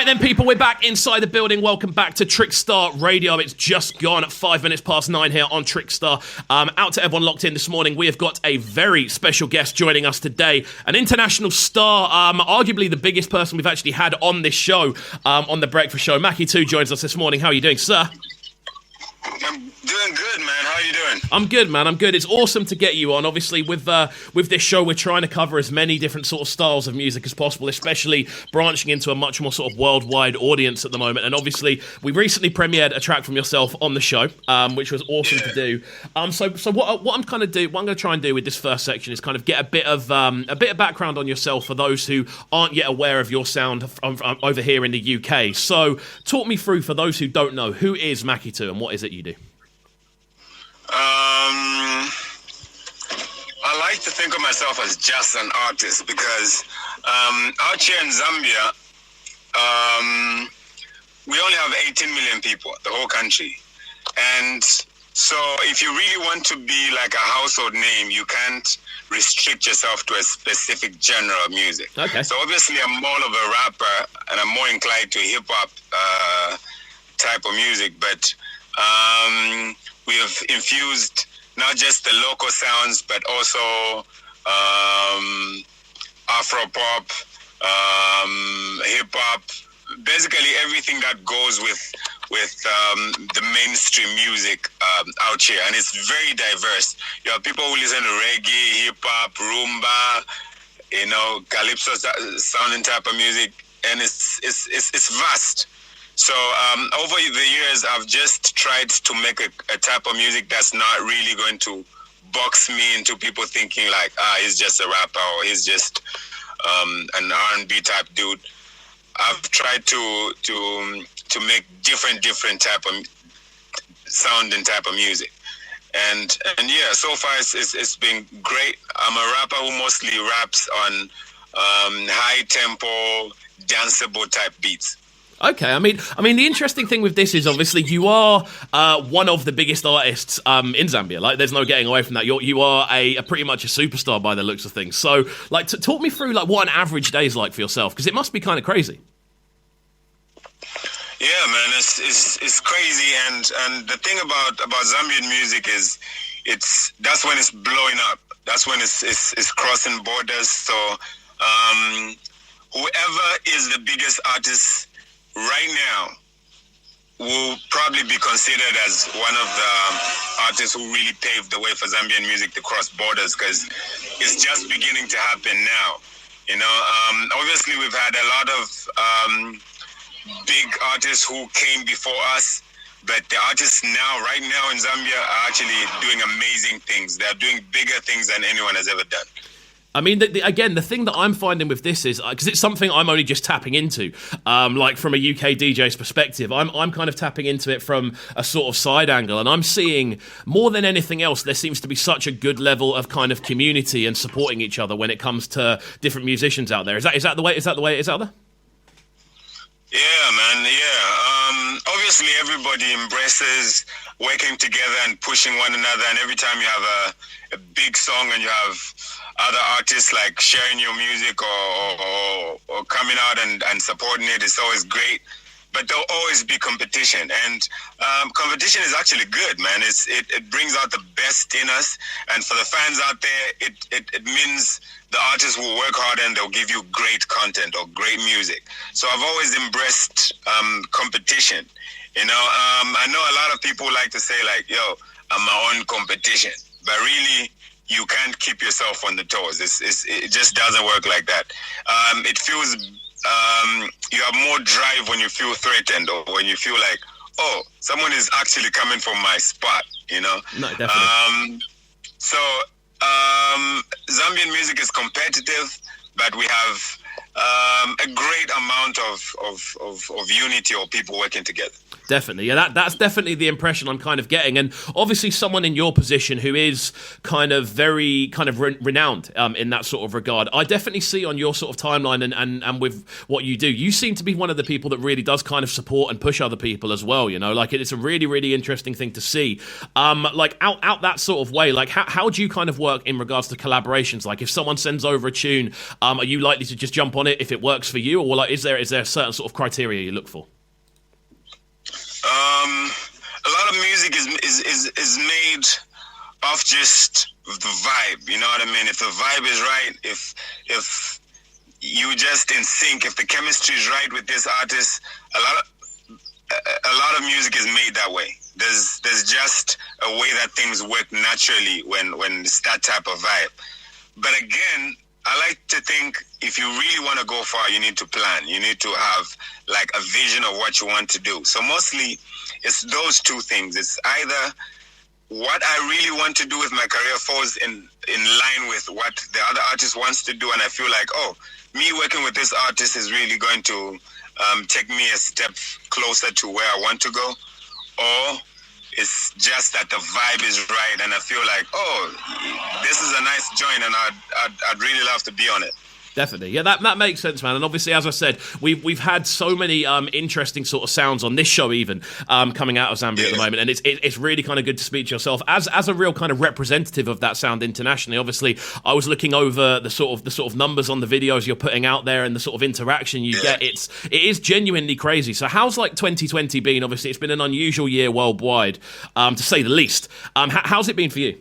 then, people, we're back inside the building. Welcome back to Trickstar Radio. It's just gone at 5 minutes past 9 here on Trickstar. Out to everyone locked in this morning, we have got a very special guest joining us today, an international star, arguably the biggest person we've actually had on this show, on The Breakfast Show. Macky2 joins us this morning. How are you doing, sir? I'm doing good, man. How are you doing? I'm good, man. I'm good. It's awesome to get you on. Obviously, with this show, we're trying to cover as many different sort of styles of music as possible, especially branching into a much more sort of worldwide audience at the moment. And obviously, we recently premiered a track from yourself on the show, which was awesome to do. So what I'm going to try and do with this first section is kind of get a bit of background on yourself for those who aren't yet aware of your sound over here in the UK. So talk me through, for those who don't know, who is Macky2 and what is it you do? I like to think of myself as just an artist because out here in Zambia, we only have 18 million people, the whole country. And so if you really want to be like a household name, you can't restrict yourself to a specific genre of music. Okay. So obviously I'm more of a rapper and I'm more inclined to hip-hop type of music, but we have infused not just the local sounds, but also Afro-pop, hip-hop, basically everything that goes with the mainstream music out here. And it's very diverse. You have people who listen to reggae, hip-hop, rumba, calypso sounding type of music, and it's vast. So over the years, I've just tried to make a type of music that's not really going to box me into people thinking like, he's just a rapper or he's just an R&B type dude. I've tried to make different type of sound and type of music. And yeah, so far it's been great. I'm a rapper who mostly raps on high tempo, danceable type beats. Okay, I mean, the interesting thing with this is obviously you are one of the biggest artists in Zambia. Like, there's no getting away from that. You are a pretty much a superstar by the looks of things. So, like, talk me through like what an average day is like for yourself, because it must be kind of crazy. Yeah, man, it's crazy, and the thing about Zambian music is that's when it's blowing up. That's when it's crossing borders. So, whoever is the biggest artist right now will probably be considered as one of the artists who really paved the way for Zambian music to cross borders, because it's just beginning to happen now. Obviously we've had a lot of big artists who came before us, but the artists right now in Zambia are actually doing amazing things. They're doing bigger things than anyone has ever done. I mean, again, the thing that I'm finding with this is, because it's something I'm only just tapping into, like from a UK DJ's perspective, I'm kind of tapping into it from a sort of side angle, and I'm seeing, more than anything else, there seems to be such a good level of kind of community and supporting each other when it comes to different musicians out there. Is that the way it is out there? Yeah, man, yeah. Obviously, everybody embraces working together and pushing one another, and every time you have a big song and you have other artists like sharing your music or coming out and supporting it, it's always great. But there'll always be competition, and competition is actually good, man. It brings out the best in us, and for the fans out there, it means the artists will work hard and they'll give you great content or great music. So I've always embraced competition. I know a lot of people like to say like, yo, I'm my own competition, but really, you can't keep yourself on the toes. It just doesn't work like that. It feels you have more drive when you feel threatened or when you feel like, oh, someone is actually coming from my spot, No, definitely. Zambian music is competitive, but we have a great amount of unity or people working together. Definitely. Yeah, that's definitely the impression I'm kind of getting. And obviously someone in your position who is kind of very kind of renowned in that sort of regard, I definitely see on your sort of timeline and with what you do, you seem to be one of the people that really does kind of support and push other people as well, you know, like it's a really, really interesting thing to see. Like out that sort of way, like how do you kind of work in regards to collaborations? Like if someone sends over a tune, are you likely to just jump on it if it works for you? Or like is there a certain sort of criteria you look for? A lot of music is made off just the vibe. You know what I mean? If the vibe is right, if you just in sync, if the chemistry is right with this artist, a lot of music is made that way. There's just a way that things work naturally when it's that type of vibe. But again, I like to think if you really want to go far, you need to plan. You need to have like a vision of what you want to do. So mostly it's those two things. It's either what I really want to do with my career falls in line with what the other artist wants to do. And I feel like, oh, me working with this artist is really going to take me a step closer to where I want to go. Or it's just that the vibe is right, and I feel like, oh, this is a nice joint, and I'd really love to be on it. Definitely, yeah, that makes sense, man. And obviously, as I said, we've had so many interesting sort of sounds on this show, even coming out of Zambia at the moment, and it's really kind of good to speak to yourself as a real kind of representative of that sound internationally. Obviously, I was looking over the sort of numbers on the videos you're putting out there and the sort of interaction you get. It is genuinely crazy. So, how's like 2020 been? Obviously, it's been an unusual year worldwide, to say the least. How's it been for you?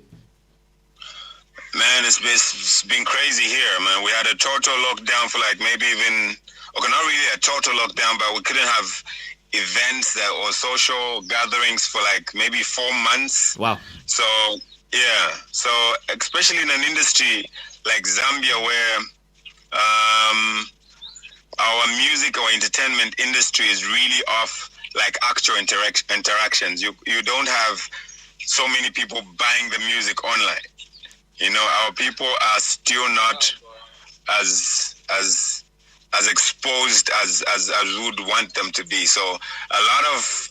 Man, it's been crazy here, man. We had a total lockdown for like maybe even, okay, not really a total lockdown, but we couldn't have events or social gatherings for like maybe 4 months. Wow. So, yeah. So, especially in an industry like Zambia where our music or entertainment industry is really off like actual interactions. You don't have so many people buying the music online. You know, our people are still not as exposed as we would want them to be. So a lot of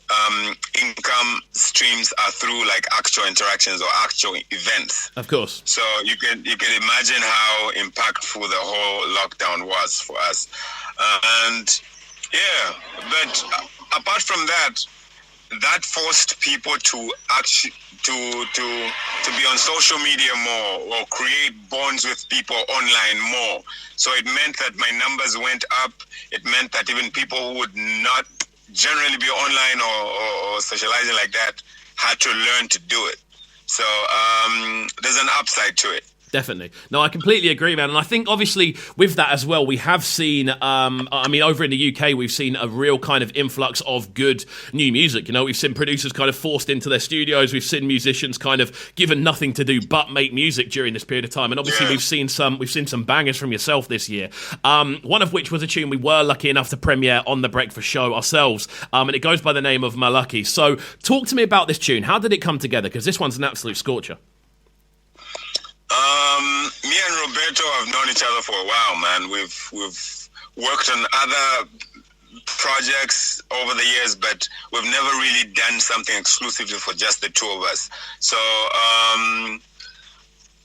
income streams are through like actual interactions or actual events. Of course. So you can imagine how impactful the whole lockdown was for us. And yeah, but apart from that, that forced people to actually to be on social media more or create bonds with people online more. So it meant that my numbers went up. It meant that even people who would not generally be online or socializing like that had to learn to do it. So there's an upside to it. Definitely. No, I completely agree, man. And I think, obviously, with that as well, we have seen, I mean, over in the UK, we've seen a real kind of influx of good new music. You know, we've seen producers kind of forced into their studios. We've seen musicians kind of given nothing to do but make music during this period of time. And obviously, we've seen some bangers from yourself this year. One of which was a tune we were lucky enough to premiere on The Breakfast Show ourselves. And it goes by the name of Malaki. So talk to me about this tune. How did it come together? Because this one's an absolute scorcher. Me and Roberto have known each other for a while, man. We've worked on other projects over the years, but we've never really done something exclusively for just the two of us. So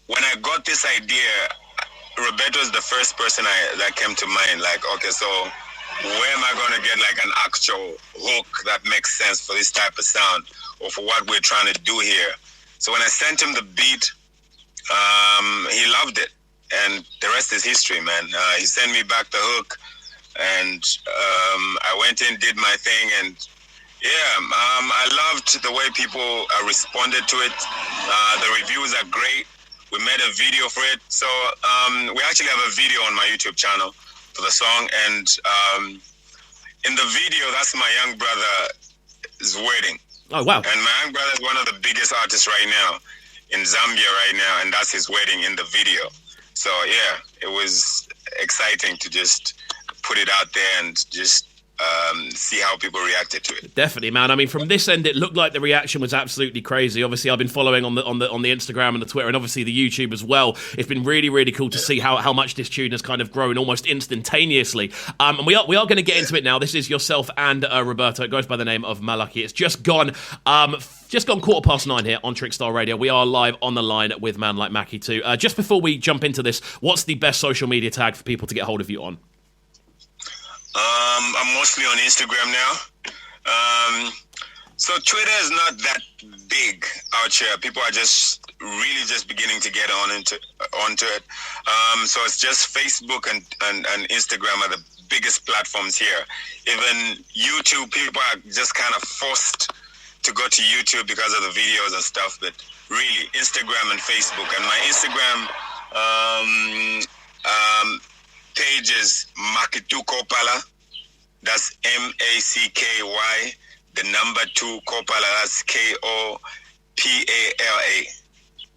when I got this idea, Roberto is the first person that came to mind. Like, okay, so where am I going to get like an actual hook that makes sense for this type of sound or for what we're trying to do here? So when I sent him the beat, he loved it, and the rest is history, man. He sent me back the hook, and I went in, did my thing, and yeah, I loved the way people responded to it. The reviews are great. We made a video for it, so we actually have a video on my YouTube channel for the song, and in the video, that's my young brother's wedding. Oh, wow. And my young brother is one of the biggest artists right now in Zambia right now, and that's his wedding in the video. So yeah, it was exciting to just put it out there and just see how people reacted to it. Definitely, man. I mean, from this end, it looked like the reaction was absolutely crazy. Obviously, I've been following on the Instagram and the Twitter, and obviously the YouTube as well. It's been really, really cool to see how much this tune has kind of grown almost instantaneously. And we are going to get into it now. This is yourself and Roberto. It goes by the name of Malaki. It's just gone 9:15 here on Trickstar Radio. We are live on the line with man like Macky2. Just before we jump into this, what's the best social media tag for people to get hold of you on? I'm mostly on Instagram now. So Twitter is not that big out here. People are just really just beginning to get onto it. So it's just Facebook and Instagram are the biggest platforms here. Even YouTube, people are just kind of forced to go to YouTube because of the videos and stuff. But really, Instagram and Facebook. And my Instagram page is Macky2 Kopala. That's Macky, the number 2 Kopala. That's Kopala.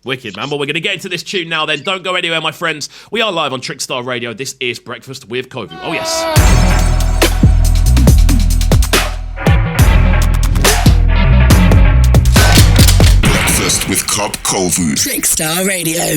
Wicked, man. Well, we're going to get into this tune now then. Don't go anywhere, my friends. We are live on Trickstar Radio. This is Breakfast with Kovu. Oh, yes. Breakfast with CubCamTV. Trickstar Radio.